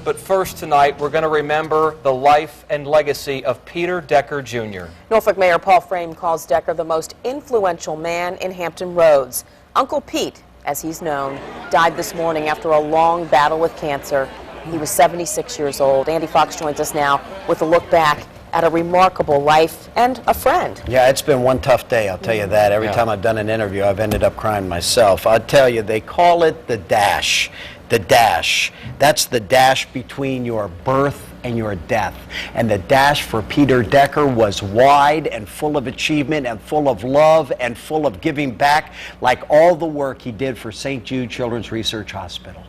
But first tonight, we're going to remember the life and legacy of Peter Decker, Jr. Norfolk Mayor Paul Fraim calls Decker the most influential man in Hampton Roads. Uncle Pete, as he's known, died this morning after a long battle with cancer. He was 76 years old. Andy Fox joins us now with a look back at a remarkable life and a friend. Yeah, it's been one tough day, I'll tell you that. Every time I've done an interview, I've ended up crying myself. I'll tell you, they call it the dash. The dash. That's the dash between your birth and your death. And the dash for Peter Decker was wide and full of achievement and full of love and full of giving back, like all the work he did for St. Jude Children's Research Hospital.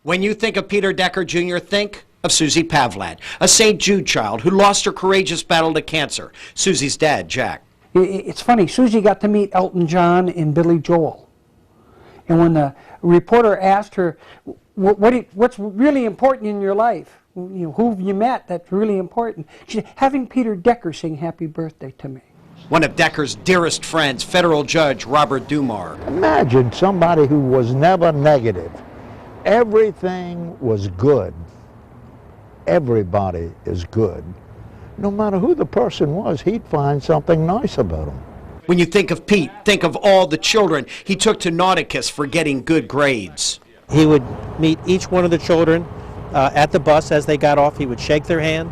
When you think of Peter Decker Jr., think of Susie Pavlatt, a St. Jude child who lost her courageous battle to cancer. Susie's dad, Jack. It's funny, Susie got to meet Elton John and Billy Joel. And when the reporter asked her, what's really important in your life? Who have you met that's really important? She said, having Peter Decker sing happy birthday to me. One of Decker's dearest friends, federal judge Robert Doumar. Imagine somebody who was never negative. Everything was good. Everybody is good. No matter who the person was, he'd find something nice about them. When you think of Pete, think of all the children he took to Nauticus for getting good grades. He would meet each one of the children at the bus as they got off. He would shake their hand.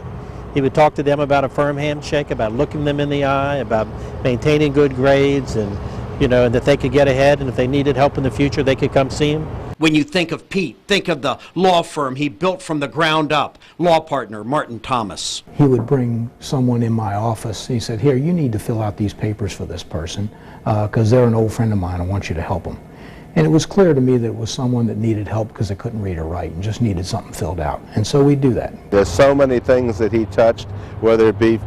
He would talk to them about a firm handshake, about looking them in the eye, about maintaining good grades, and and that they could get ahead, and if they needed help in the future, they could come see him. When you think of Pete, think of the law firm he built from the ground up, law partner Martin Thomas. He would bring someone in my office. He said, here, you need to fill out these papers for this person because they're an old friend of mine. I want you to help them. And it was clear to me that it was someone that needed help because they couldn't read or write and just needed something filled out. And so we do that. There's so many things that he touched, whether it be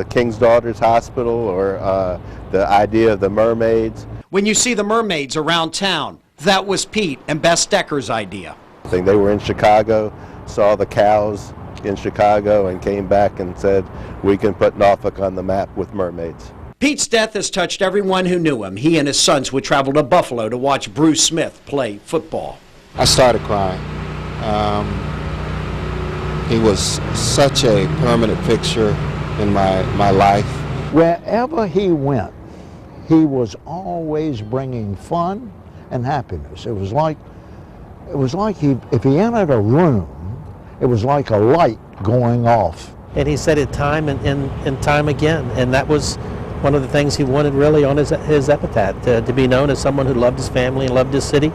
King's Daughters Hospital or the idea of the mermaids. When you see the mermaids around town, that was Pete and Bess Decker's idea. I think they were in Chicago, saw the cows in Chicago, and came back and said, we can put Norfolk on the map with mermaids. Pete's death has touched everyone who knew him. He and his sons would travel to Buffalo to watch Bruce Smith play football. I started crying. He was such a permanent fixture in my life. Wherever he went, he was always bringing fun and happiness. It was like if he entered a room, it was like a light going off. And he said it time and time again, and that was one of the things he wanted really on his epitaph, to be known as someone who loved his family and loved his city.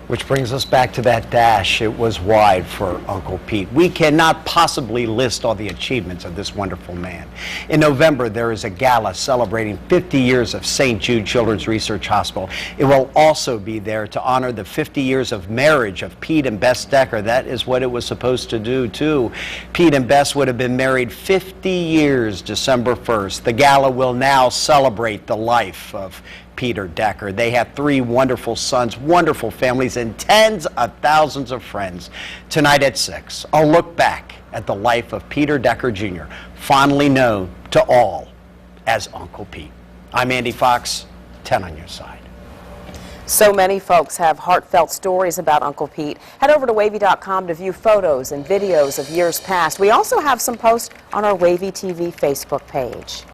Which brings us back to that dash. It was wide for Uncle Pete. We cannot possibly list all the achievements of this wonderful man. In November, there is a gala celebrating 50 years of St. Jude Children's Research Hospital. It will also be there to honor the 50 years of marriage of Pete and Bess Decker. That is what it was supposed to do, too. Pete and Bess would have been married 50 years December 1st. The gala will now celebrate the life of Peter Decker. They have 3 wonderful sons, wonderful families, and tens of thousands of friends. Tonight at 6, a look back at the life of Peter Decker Jr., fondly known to all as Uncle Pete. I'm Andy Fox, 10 on your side. So many folks have heartfelt stories about Uncle Pete. Head over to wavy.com to view photos and videos of years past. We also have some posts on our Wavy TV Facebook page.